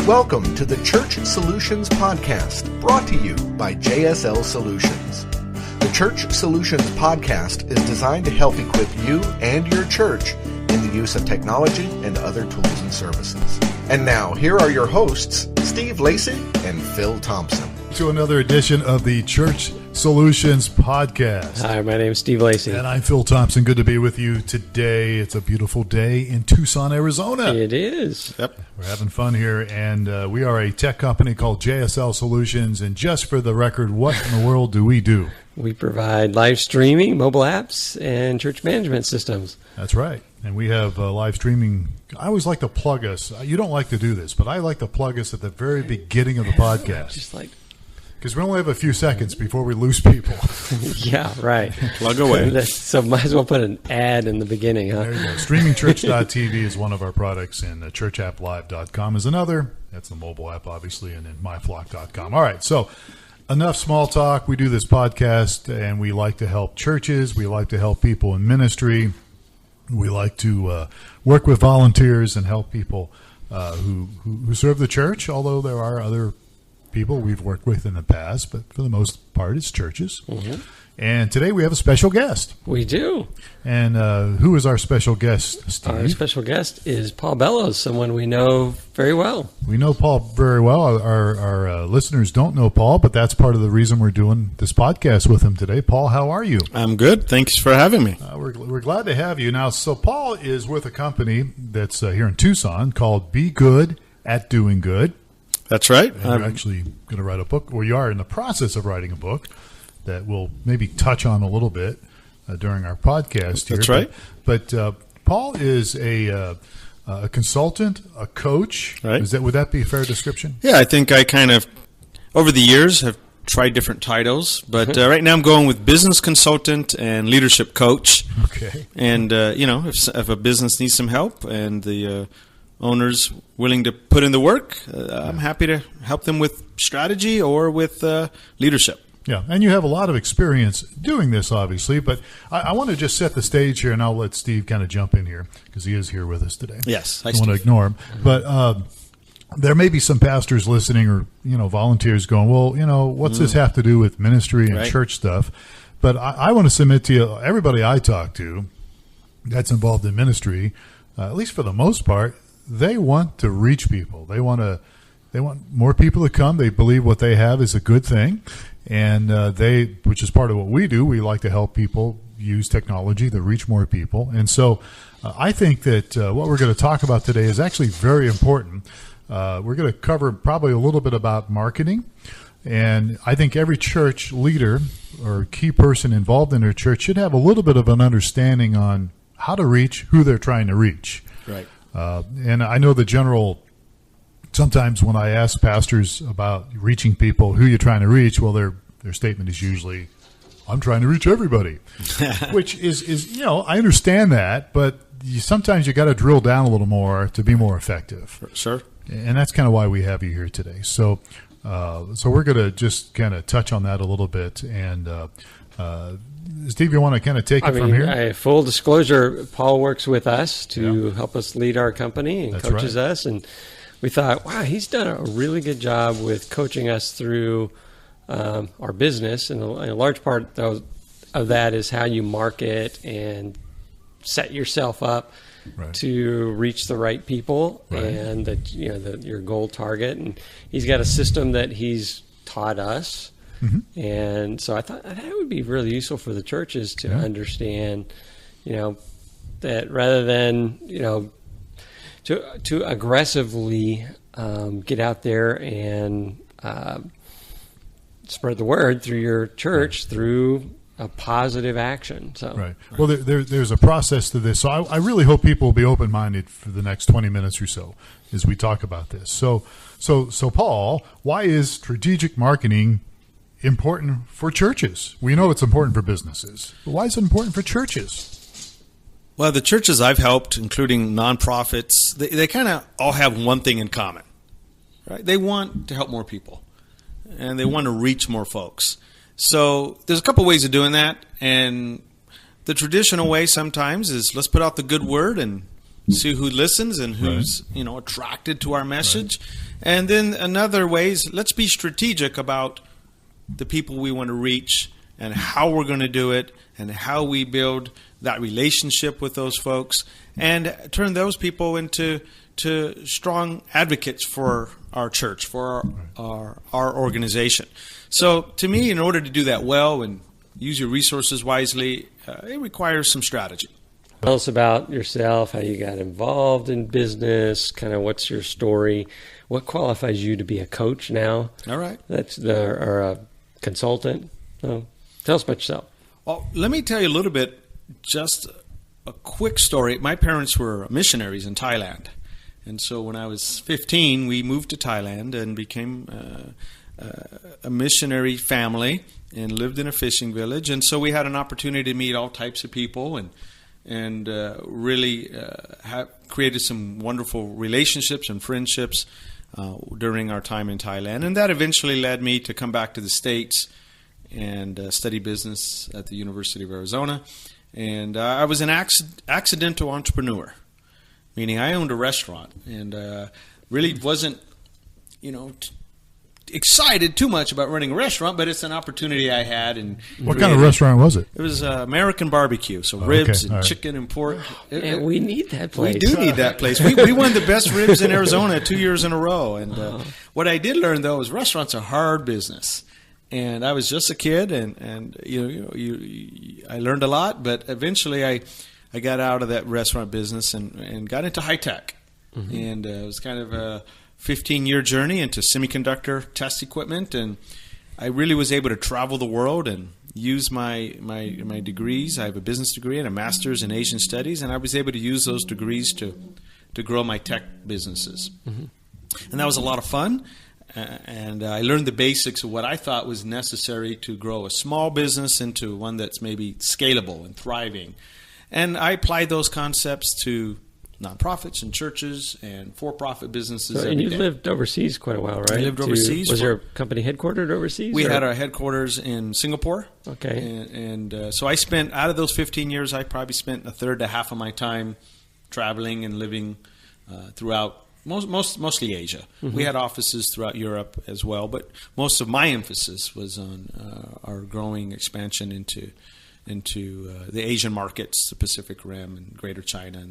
Welcome to the Church Solutions Podcast, brought to you by JSL Solutions. The Church Solutions Podcast is designed to help equip you and your church in the use of technology and other tools and services. And now, here are your hosts, Steve Lacy and Phil Thompson. To another edition of the Church Solutions Podcast. Hi, my name is Steve Lacy. And I'm Phil Thompson. Good to be with you today. It's a beautiful day in Tucson, Arizona. It is. Yep. We're having fun here, and we are a tech company called JSL Solutions. And just for the record, what in the world do we do? We provide live streaming, mobile apps, and church management systems. That's right. And we have live streaming. I always like to plug us. You don't like to do this, but I like to plug us at the very beginning of the podcast. Just like, because we only have a few seconds before we lose people. Yeah, right. Plug away. So might as well put an ad in the beginning, huh? There you go. StreamingChurch.tv is one of our products, and ChurchAppLive.com is another. That's the mobile app, obviously, and then MyFlock.com. All right, so enough small talk. We do this podcast, and we like to help churches. We like to help people in ministry. We like to work with volunteers and help people who serve the church, although there are other people we've worked with in the past, but for the most part, it's churches. Mm-hmm. And today we have a special guest. We do. And who is our special guest, Steve? Our special guest is Paul Bellows, someone we know very well. We know Paul very well. Our listeners don't know Paul, but that's part of the reason we're doing this podcast with him today. Paul, how are you? I'm good. Thanks for having me. We're glad to have you. Now, so Paul is with a company that's here in Tucson called Be Good at Doing Good. That's right. And you're actually going to write a book, or you are in the process of writing a book that we'll maybe touch on a little bit during our podcast here. That's right. But Paul is a consultant, a coach. Right. Would that be a fair description? Yeah, I think I kind of, over the years, have tried different titles. But right now I'm going with business consultant and leadership coach. Okay. And, if a business needs some help and the owner's willing to put in the work, I'm happy to help them with strategy or with leadership. Yeah, and you have a lot of experience doing this, obviously, but I want to just set the stage here, and I'll let Steve kind of jump in here because he is here with us today. Yes, I don't want to ignore him. But there may be some pastors listening or, volunteers going, well, what's this have to do with ministry and church stuff? But I want to submit to you, everybody I talk to that's involved in ministry, at least for the most part, they want to reach people. They want more people to come. They believe what they have is a good thing. And which is part of what we do, we like to help people use technology to reach more people. And so I think that what we're going to talk about today is actually very important. We're going to cover probably a little bit about marketing. And I think every church leader or key person involved in their church should have a little bit of an understanding on how to reach who they're trying to reach. Right. And I know the general. Sometimes when I ask pastors about reaching people, who you're trying to reach, well, their statement is usually, I'm trying to reach everybody, which is I understand that, but sometimes you got to drill down a little more to be more effective. Sure. And that's kind of why we have you here today. So we're going to just kind of touch on that a little bit. And Steve, you want to kind of take it from here? Full disclosure, Paul works with us to help us lead our company and coaches us. And we thought, wow, he's done a really good job with coaching us through our business. And a large part of that is how you market and set yourself up to reach the right people and your goal target. And he's got a system that he's taught us. Mm-hmm. And so I thought that would be really useful for the churches to understand, that rather than, to aggressively get out there and spread the word through your church through a positive action. So Well, there's a process to this. So I really hope people will be open-minded for the next 20 minutes or so as we talk about this. So Paul, why is strategic marketing important for churches? We know it's important for businesses. But why is it important for churches? Well, the churches I've helped, including nonprofits, they kind of all have one thing in common, right? They want to help more people, and they want to reach more folks. So there's a couple ways of doing that, and the traditional way sometimes is let's put out the good word and see who listens and who's attracted to our message. And then another way is, let's be strategic about the people we want to reach and how we're going to do it and how we build that relationship with those folks and turn those people into strong advocates for our church, for our organization. So to me, in order to do that well and use your resources wisely, it requires some strategy. Tell us about yourself, how you got involved in business, kind of what's your story, what qualifies you to be a coach now? All right. Or a consultant. So tell us about yourself. Well, let me tell you a little bit, just a quick story. My parents were missionaries in Thailand. And so when I was 15, we moved to Thailand and became a missionary family and lived in a fishing village. And so we had an opportunity to meet all types of people and really created some wonderful relationships and friendships during our time in Thailand. And that eventually led me to come back to the States and study business at the University of Arizona. And I was an accidental entrepreneur, meaning I owned a restaurant and really wasn't, excited too much about running a restaurant, but it's an opportunity I had. And what kind of restaurant was it? It was American barbecue, so ribs and chicken and pork. And we need that place. We do need that place. We won the best ribs in Arizona 2 years in a row. And what I did learn, though, is restaurants are hard business. And I was just a kid, and I learned a lot, but eventually I got out of that restaurant business and got into high tech. Mm-hmm. And it was kind of a 15-year journey into semiconductor test equipment, and I really was able to travel the world and use my degrees. I have a business degree and a master's in Asian studies, and I was able to use those degrees to grow my tech businesses. Mm-hmm. And that was a lot of fun, and I learned the basics of what I thought was necessary to grow a small business into one that's maybe scalable and thriving. And I applied those concepts to nonprofits and churches and for-profit businesses. And you lived overseas quite a while, right? I lived overseas. Was your company headquartered overseas? We had our headquarters in Singapore. Okay. And so I spent, out of those 15 years, I probably spent a third to half of my time traveling and living throughout mostly Asia. Mm-hmm. We had offices throughout Europe as well, but most of my emphasis was on our growing expansion into the Asian markets, the Pacific Rim, and Greater China,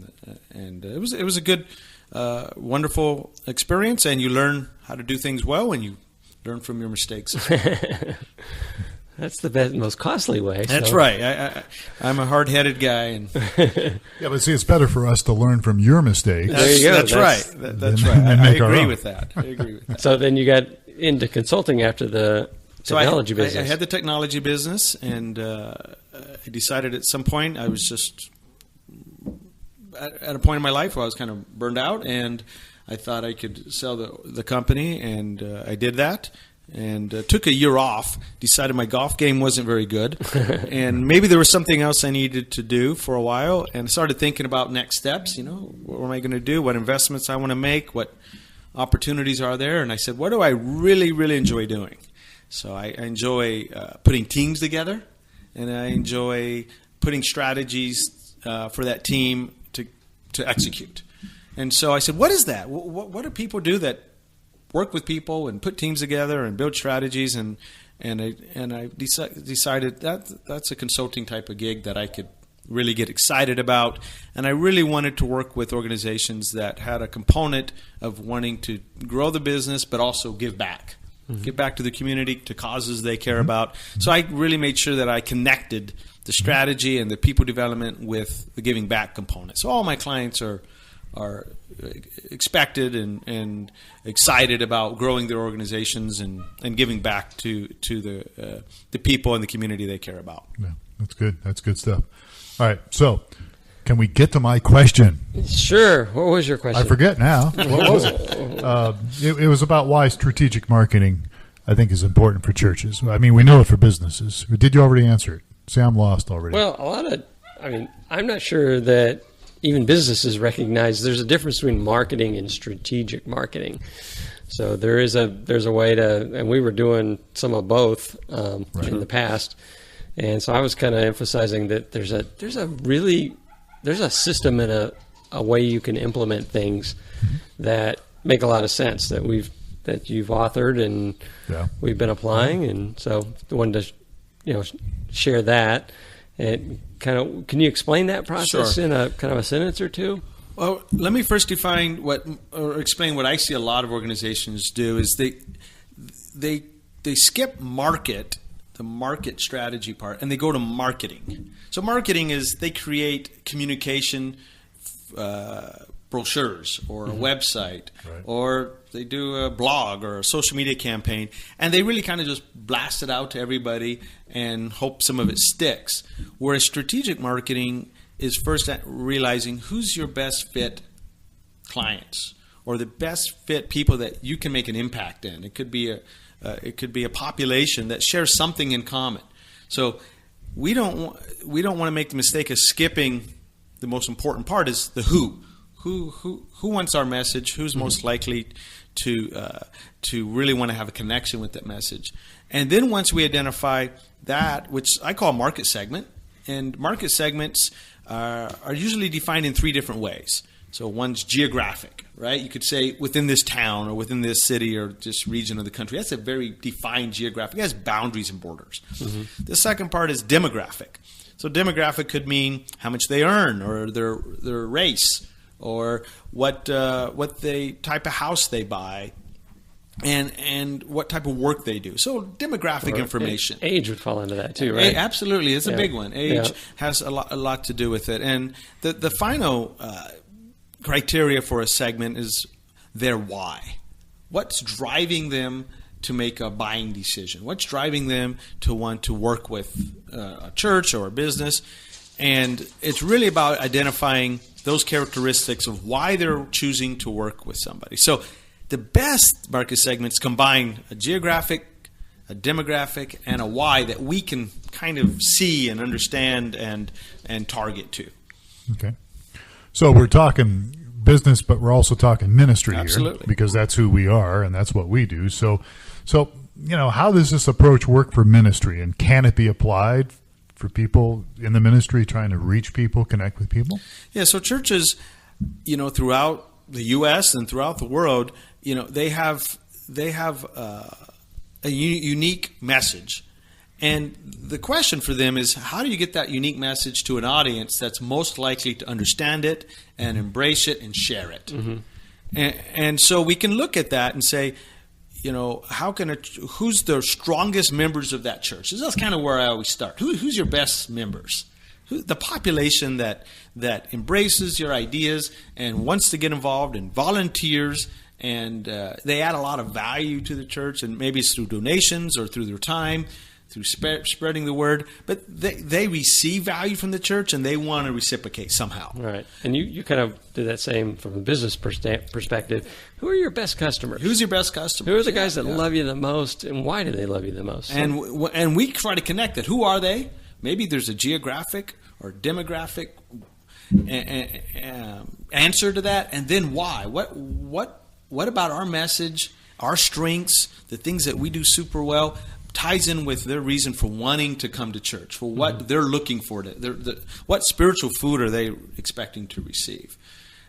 and it was a good, wonderful experience. And you learn how to do things well, and you learn from your mistakes as well. That's the best, most costly way. That's right. I'm a hard-headed guy, and yeah, but see, it's better for us to learn from your mistakes. There you go. That's right. That's right. I agree with that. So then you got into consulting after the technology business. I had the technology business, and I decided at some point I was just at a point in my life where I was kind of burned out, and I thought I could sell the company, and I did that. And took a year off, decided my golf game wasn't very good, and maybe there was something else I needed to do for a while, and started thinking about next steps. What am I going to do? What investments I want to make? What opportunities are there? And I said, what do I really, really enjoy doing? So I enjoy putting teams together, and I enjoy putting strategies for that team to execute. And so I said, what is that? What do people do that work with people and put teams together and build strategies? And I decided that's a consulting type of gig that I could really get excited about. And I really wanted to work with organizations that had a component of wanting to grow the business, but also give back. Mm-hmm. Give back to the community, to causes they care about. So I really made sure that I connected the strategy and the people development with the giving back component. So all my clients are expected and excited about growing their organizations and giving back to the people and the community they care about. Yeah, that's good. That's good stuff. All right, so can we get to my question? Sure. What was your question? I forget now. What was it? It was about why strategic marketing, I think, is important for churches. I mean, we know it for businesses. Did you already answer it? See, I'm lost already. Well, I'm not sure that even businesses recognize there's a difference between marketing and strategic marketing. So there's a way to, and we were doing some of both in the past. And so I was kind of emphasizing that there's a system and a way you can implement things that make a lot of sense that you've authored and we've been applying. And so I wanted to, share that. And can you explain that process in a kind of a sentence or two? Well, let me first explain what I see a lot of organizations do is they skip the market strategy part, and they go to marketing. So marketing is they create communication brochures or a website, or they do a blog or a social media campaign, and they really kind of just blast it out to everybody and hope some of it sticks. Whereas strategic marketing is first at realizing who's your best fit clients or the best fit people that you can make an impact in. It could be a population that shares something in common. So we don't want to make the mistake of skipping the most important part is the who. Who wants our message? Who's most likely to really want to have a connection with that message? And then once we identify that, which I call market segment, and market segments are usually defined in three different ways. So one's geographic, right? You could say within this town or within this city or this region of the country. That's a very defined geographic. It has boundaries and borders. Mm-hmm. The second part is demographic. So demographic could mean how much they earn or their race or what type of house they buy and what type of work they do. So demographic information. Age would fall into that too, right? Absolutely. It's a big one. Age has a lot to do with it. And the final criteria for a segment is their why. What's driving them to make a buying decision? What's driving them to want to work with a church or a business? And it's really about identifying those characteristics of why they're choosing to work with somebody. So the best market segments combine a geographic, a demographic, and a why that we can kind of see and understand and target to. Okay. So we're talking business, but we're also talking ministry Absolutely. Here because that's who we are and that's what we do. So how does this approach work for ministry, and can it be applied for people in the ministry trying to reach people, connect with people? Yeah, so churches, throughout the U.S. and throughout the world, they have a unique message. And the question for them is, how do you get that unique message to an audience that's most likely to understand it and embrace it and share it? Mm-hmm. And so we can look at that and say, who's the strongest members of that church? That's kind of where I always start. Who's your best members? The population that embraces your ideas and wants to get involved and volunteers, and they add a lot of value to the church, and maybe it's through donations or through their time, through spreading the word, but they receive value from the church and they want to reciprocate somehow. Right. And you kind of do that same from a business perspective. Who are your best customers? Who's your best customer? Who are the guys that love you the most, and why do they love you the most? And we try to connect it. Who are they? Maybe there's a geographic or demographic answer to that, and then why? What about our message, our strengths, the things that we do super well, ties in with their reason for wanting to come to church, for what they're looking for, what spiritual food are they expecting to receive.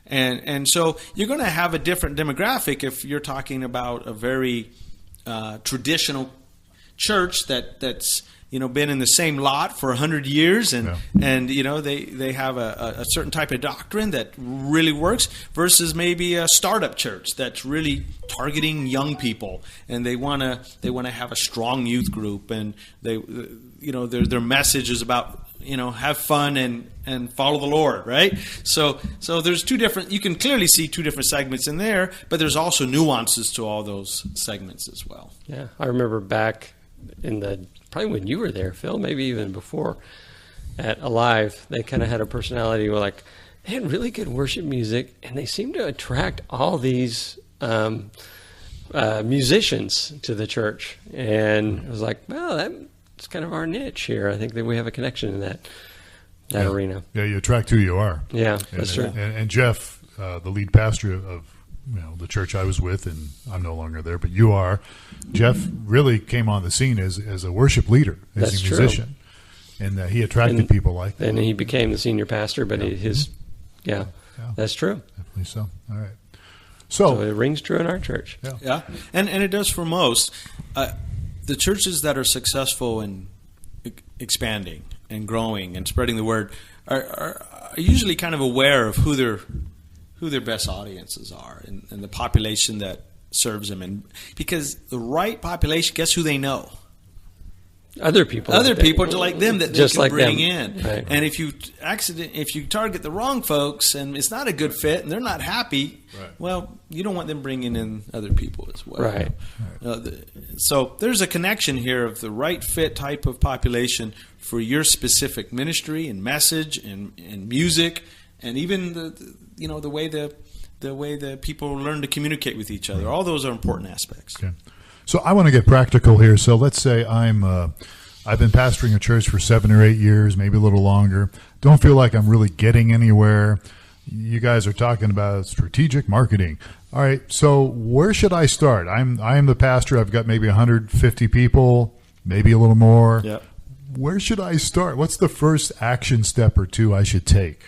And so you're going to have a different demographic if you're talking about a very traditional church that's been in the same lot for 100 years and they have a certain type of doctrine that really works versus maybe a startup church that's really targeting young people, and they want to have a strong youth group, and their message is about have fun and follow the Lord, right? So there's you can clearly see two different segments in there, but there's also nuances to all those segments as well. Yeah, I remember back in probably when you were there, Phil, maybe even before, at Alive, they kind of had a personality where they had really good worship music, and they seemed to attract all these musicians to the church. And it was like, well, that's kind of our niche here. I think that we have a connection in that arena. Yeah, you attract who you are. Yeah, that's true. And Jeff, the lead pastor of the church I was with, and I'm no longer there, but you are. Jeff really came on the scene as a worship leader, as a musician, and he attracted people like that. And he became the senior pastor, but That's true. Definitely so. All right. So it rings true in our church. Yeah. And it does for most. The churches that are successful in expanding and growing and spreading the word are usually kind of aware of who their best audiences are and the population that serves them. And because the right population, guess who they know? Other people like them that they just can like bring them. in. Right. And if you target the wrong folks and it's not a good fit and they're not happy, well, you don't want them bringing in other people as well. Right. So there's a connection here of the right fit type of population for your specific ministry and message and music and even the way the people learn to communicate with each other. All those are important aspects. Okay. So I want to get practical here. So let's say I've been pastoring a church for 7 or 8 years, maybe a little longer. Don't feel like I'm really getting anywhere. You guys are talking about strategic marketing. All right. So where should I start? I am the pastor. I've got maybe 150 people, maybe a little more. Yep. Where should I start? What's the first action step or two I should take?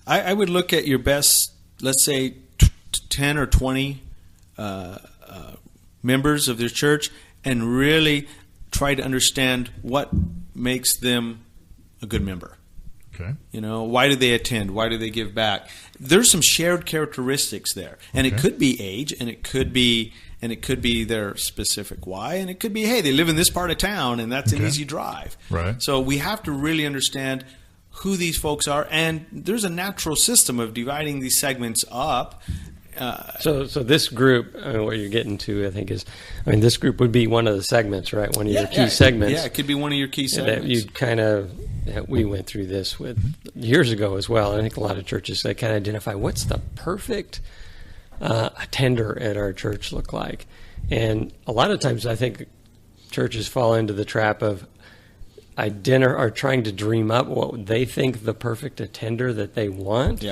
I would look at your best, let's say, 10 or 20 members of their church and really try to understand what makes them a good member. Okay. Why do they attend? Why do they give back? There's some shared characteristics there. And it could be age, and it could be their specific why, and it could be, hey, they live in this part of town and that's an easy drive. Right. So we have to really understand who these folks are, and there's a natural system of dividing these segments up. So this group, what you're getting to, I think, is, this group would be one of the segments, right? One of your key segments. Yeah, it could be one of your key segments. That you'd kind of, we went through this with years ago as well. I think a lot of churches, they kind of identify what's the perfect attender at our church look like. And a lot of times I think churches fall into the trap of are trying to dream up what they think the perfect attender that they want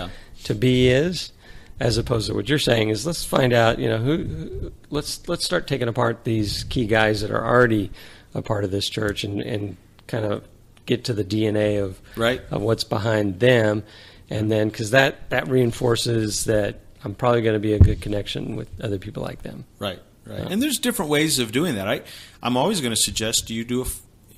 to be is. As opposed to what you're saying is, let's find out, let's start taking apart these key guys that are already a part of this church and kind of get to the DNA of what's behind them. And then, because that reinforces that I'm probably going to be a good connection with other people like them. Right. And there's different ways of doing that. I'm always going to suggest you do an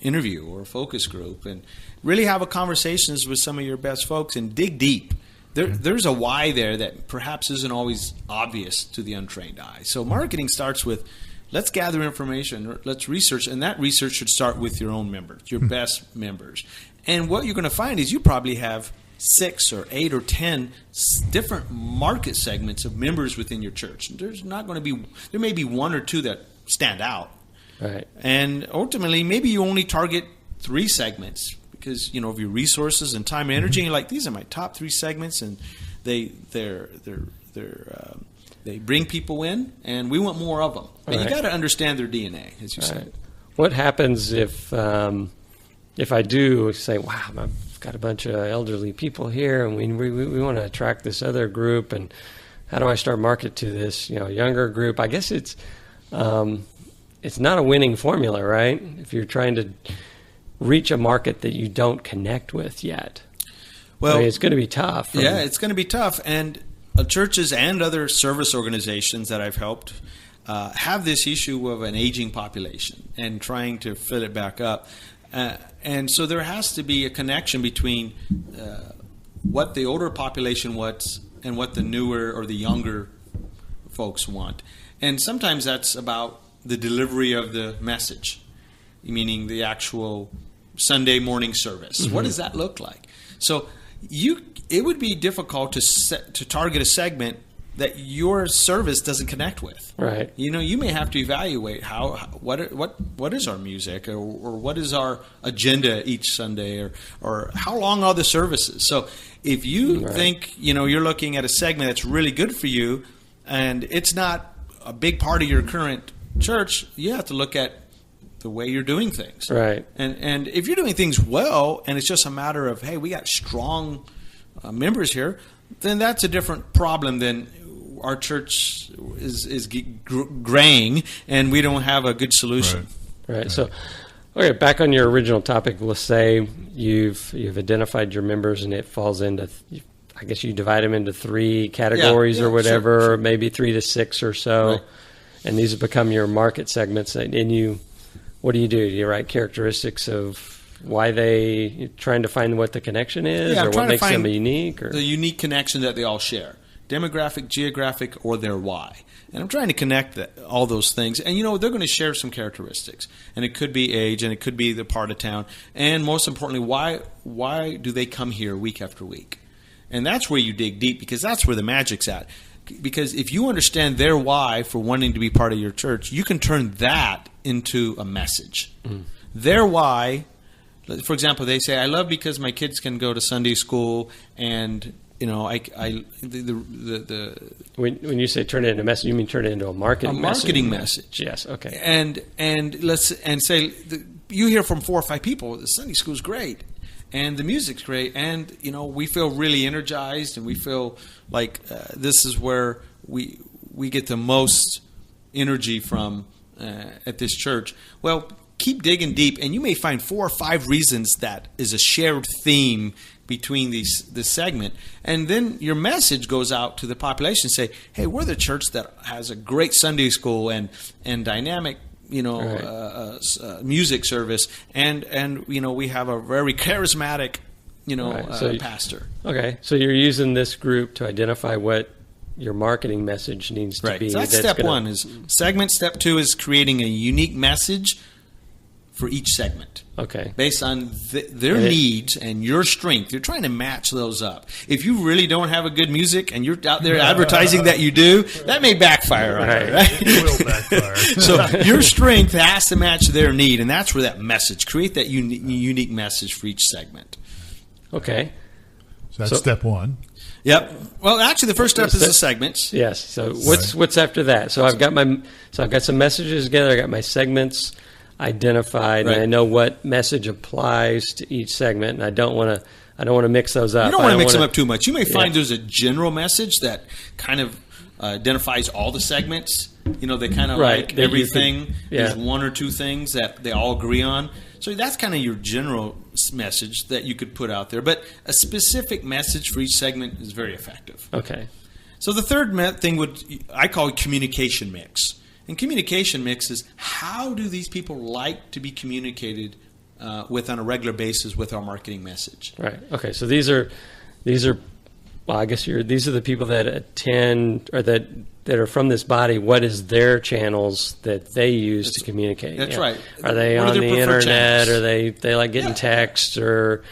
interview or a focus group and really have a conversations with some of your best folks and dig deep. There's a why there that perhaps isn't always obvious to the untrained eye. So marketing starts with, let's gather information, let's research, and that research should start with your own members, your best members. And what you're going to find is you probably have 6 or 8 or 10 different market segments of members within your church. There may be 1 or 2 that stand out. Right. And ultimately, maybe you only target 3 segments. Because of your resources and time and energy, and you're like, these are my top 3 segments, and they bring people in, and we want more of them. But you got to understand their DNA, as you said. What happens if I do say, wow, I've got a bunch of elderly people here, and we want to attract this other group, and how do I start market to this younger group? I guess it's not a winning formula, right? If you're trying to reach a market that you don't connect with yet. Well, it's going to be tough. It's going to be tough. And churches and other service organizations that I've helped have this issue of an aging population and trying to fill it back up. And so there has to be a connection between what the older population wants and what the newer or the younger folks want. And sometimes that's about the delivery of the message, meaning the actual Sunday morning service. What does that look like? So it would be difficult to target a segment that your service doesn't connect with. Right. You may have to evaluate what is our music or what is our agenda each Sunday or how long are the services. So if you think you're looking at a segment that's really good for you and it's not a big part of your current church, you have to look at the way you're doing things. Right. And if you're doing things well and it's just a matter of, hey, we got strong members here, then that's a different problem than our church is graying and we don't have a good solution. Right. So, okay, back on your original topic, let's say you've identified your members and it falls into I guess you divide them into 3 categories or whatever, sure. maybe 3 to 6 or so. Right. And these have become your market segments. And what do? Do you write characteristics of why you're trying to find what the connection is, or what makes them unique? Or? The unique connection that they all share. Demographic, geographic, or their why. And I'm trying to connect all those things. And, they're going to share some characteristics. And it could be age, and it could be the part of town. And most importantly, why do they come here week after week? And that's where you dig deep, because that's where the magic's at. Because if you understand their why for wanting to be part of your church, you can turn that into a message. Mm. Their why, for example, they say, I love because my kids can go to Sunday school, and when you say turn it into a message, you mean turn it into a marketing message. Yes, okay. And say you hear from 4 or 5 people, the Sunday school's great, and the music's great, and we feel really energized, and we feel like this is where we get the most energy from at this church. Well, keep digging deep, and you may find 4 or 5 reasons that is a shared theme between this segment. And then your message goes out to the population and say, hey, we're the church that has a great Sunday school and dynamic music service, and we have a very charismatic pastor. Okay, so you're using this group to identify what your marketing message needs to be. So that's step 1 is segment. Step 2 is creating a unique message for each segment. Okay. Based on their needs and your strength. You're trying to match those up. If you really don't have a good music and you're out there advertising that you do, that may backfire on you, right? It will backfire. So your strength has to match their need, and that's where that message, create that unique message for each segment. Okay. So that's step 1. Yep. Well, actually, the first step is the segments. Yes. So what's after that? So I've got some messages together. I got my segments identified, and I know what message applies to each segment, and I don't want to mix those up. You don't want to mix them up too much. You may find there's a general message that kind of identifies all the segments. They kind of like everything. There's 1 or 2 things that they all agree on. So that's kind of your general message that you could put out there. But a specific message for each segment is very effective. Okay. So the third thing I call communication mix. And communication mix is, how do these people like to be communicated with on a regular basis with our marketing message? Right. Okay. So these are well, I guess these are the people that attend or that are from this body. What is their channels that they use to communicate? That's right. Are they on the internet? Or they like getting texts, or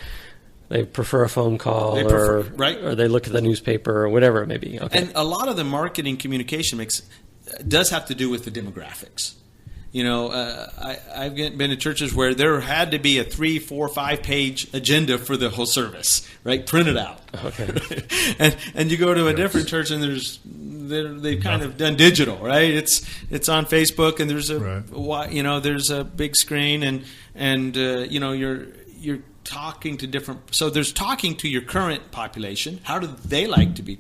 they prefer a phone call, or they look at the newspaper, or whatever it may be? Okay. And a lot of the marketing communication mix does have to do with the demographics. I've been to churches where there had to be a 3, 4, 5-page agenda for the whole service, right? Printed out. Okay. and you go to a different church, and they've kind of done digital, right? It's on Facebook, and there's a big screen, and you're talking to different. So there's talking to your current population. How do they like to be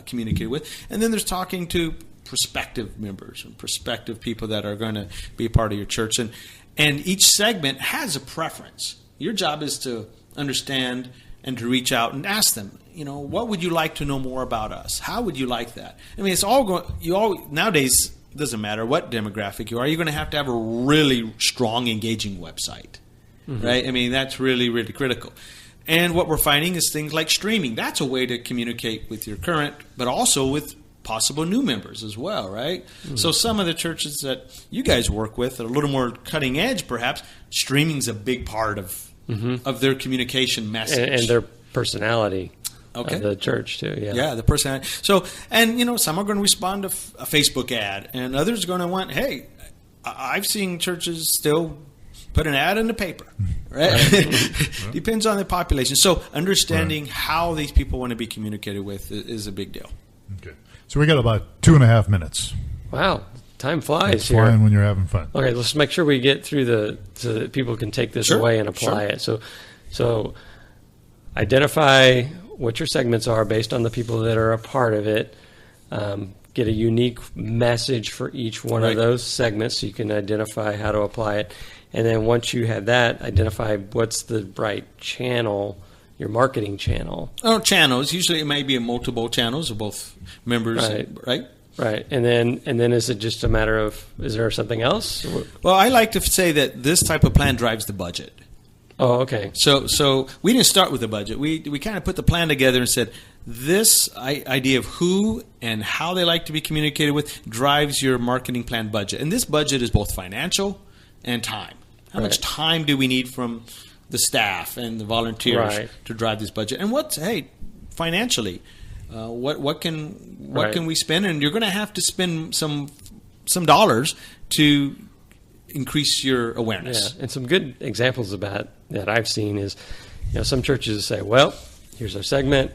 communicated with? And then there's talking to prospective members and prospective people that are going to be a part of your church. And each segment has a preference. Your job is to understand and to reach out and ask them, what would you like to know more about us? How would you like that? I mean, it's all going, nowadays, it doesn't matter what demographic you are, you're going to have a really strong, engaging website, right? I mean, that's really, really critical. And what we're finding is things like streaming. That's a way to communicate with your current, but also with possible new members as well, right? Mm-hmm. So some of the churches that you guys work with are a little more cutting edge, perhaps. Streaming's a big part of their communication message and their personality. Okay. Of the church too. Yeah, the personality. So, and some are going to respond to a Facebook ad, and others are going to want, hey, I've seen churches still put an ad in the paper, right? Depends on the population. So understanding how these people want to be communicated with is a big deal. Okay. So we got about 2.5 minutes. Wow. Time flies it's here. Flying when you're having fun. Okay, let's make sure we get through so that people can take this away and apply it. So identify what your segments are based on the people that are a part of it. Get a unique message for each one of those segments so you can identify how to apply it. And then once you have that, identify what's the right channel your marketing channel. Oh, channels. Usually it may be multiple channels of both members, right? Right. And then is it just a matter of, is there something else? Well, I like to say that this type of plan drives the budget. Oh, okay. So we didn't start with the budget. We kind of put the plan together and said, this idea of who and how they like to be communicated with drives your marketing plan budget. And this budget is both financial and time. How much time do we need from the staff and the volunteers to drive this budget? And financially, what can we spend? And you're going to have to spend some dollars to increase your awareness. Yeah, and some good examples of that I've seen is, some churches say, well, here's our segment.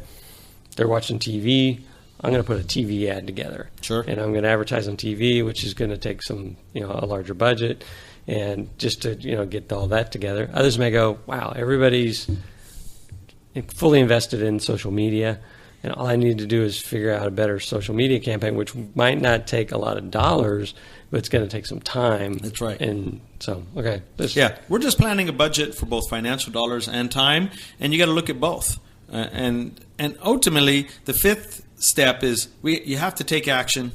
They're watching TV. I'm going to put a TV ad together. Sure. And I'm going to advertise on TV, which is going to take some, a larger budget. And just to, get all that together. Others may go, wow, everybody's fully invested in social media. And all I need to do is figure out a better social media campaign, which might not take a lot of dollars, but it's going to take some time. That's right. And so, okay. We're just planning a budget for both financial dollars and time, and you got to look at both. And ultimately, the fifth step is you have to take action.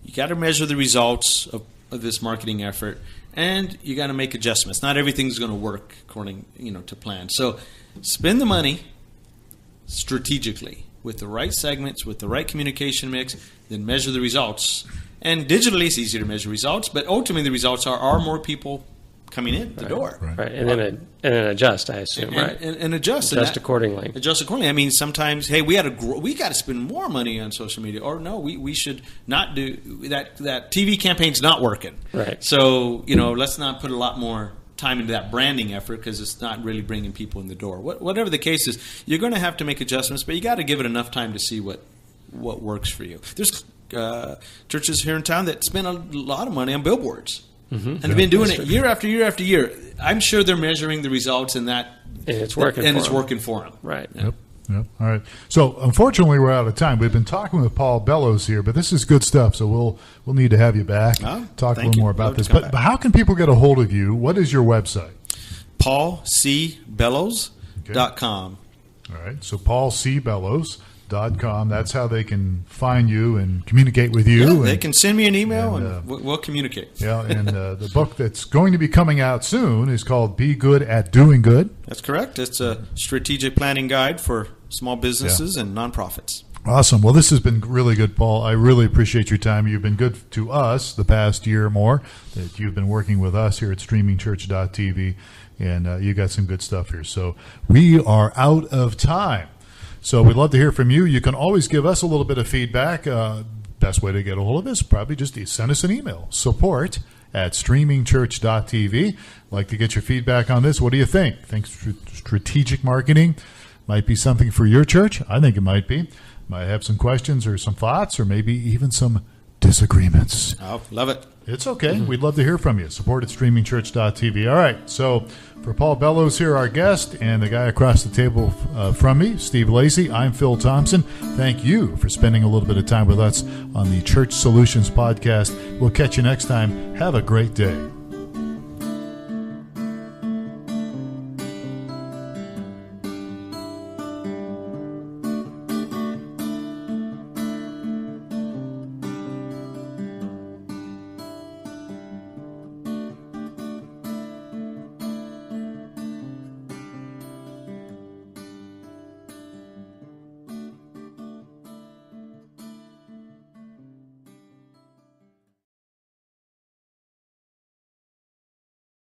You got to measure the results of this marketing effort, and you got to make adjustments. Not everything's going to work according to plan. So spend the money strategically with the right segments, with the right communication mix, then measure the results. And digitally, it's easier to measure results, but ultimately the results are more people coming in the door. Right. And then adjust, I assume, right? And adjust. Accordingly. Adjust accordingly. I mean, sometimes, hey, we got to spend more money on social media, or no, we should not do that. That TV campaign's not working. Right. So, let's not put a lot more time into that branding effort because it's not really bringing people in the door. Whatever the case is, you're going to have to make adjustments, but you got to give it enough time to see what works for you. There's churches here in town that spend a lot of money on billboards. Mm-hmm. And they've been doing it year after year after year. I'm sure they're measuring the results in that. And it's working for them. Right. Yep. All right. So unfortunately, we're out of time. We've been talking with Paul Bellows here, but this is good stuff. So we'll need to have you back. Talk a little more about this. But how can people get a hold of you? What is your website? paulcbellows.com. All right. So paulcbellows.com. That's how they can find you and communicate with you. Yeah, they can send me an email and we'll communicate. Yeah, and the book that's going to be coming out soon is called Be Good at Doing Good. That's correct. It's a strategic planning guide for small businesses and nonprofits. Awesome. Well, this has been really good, Paul. I really appreciate your time. You've been good to us the past year or more that you've been working with us here at streamingchurch.tv, and you got some good stuff here. So we are out of time. So we'd love to hear from you. You can always give us a little bit of feedback. Best way to get a hold of us, probably just send us an email, support@streamingchurch.tv. Like to get your feedback on this. What do you think? Think strategic marketing might be something for your church? I think it might be. Might have some questions or some thoughts or maybe even some disagreements. Oh, love it. It's okay. Mm-hmm. We'd love to hear from you. Support@streamingchurch.tv. All right. So for Paul Bellows here, our guest, and the guy across the table from me, Steve Lacy, I'm Phil Thompson. Thank you for spending a little bit of time with us on the Church Solutions Podcast. We'll catch you next time. Have a great day.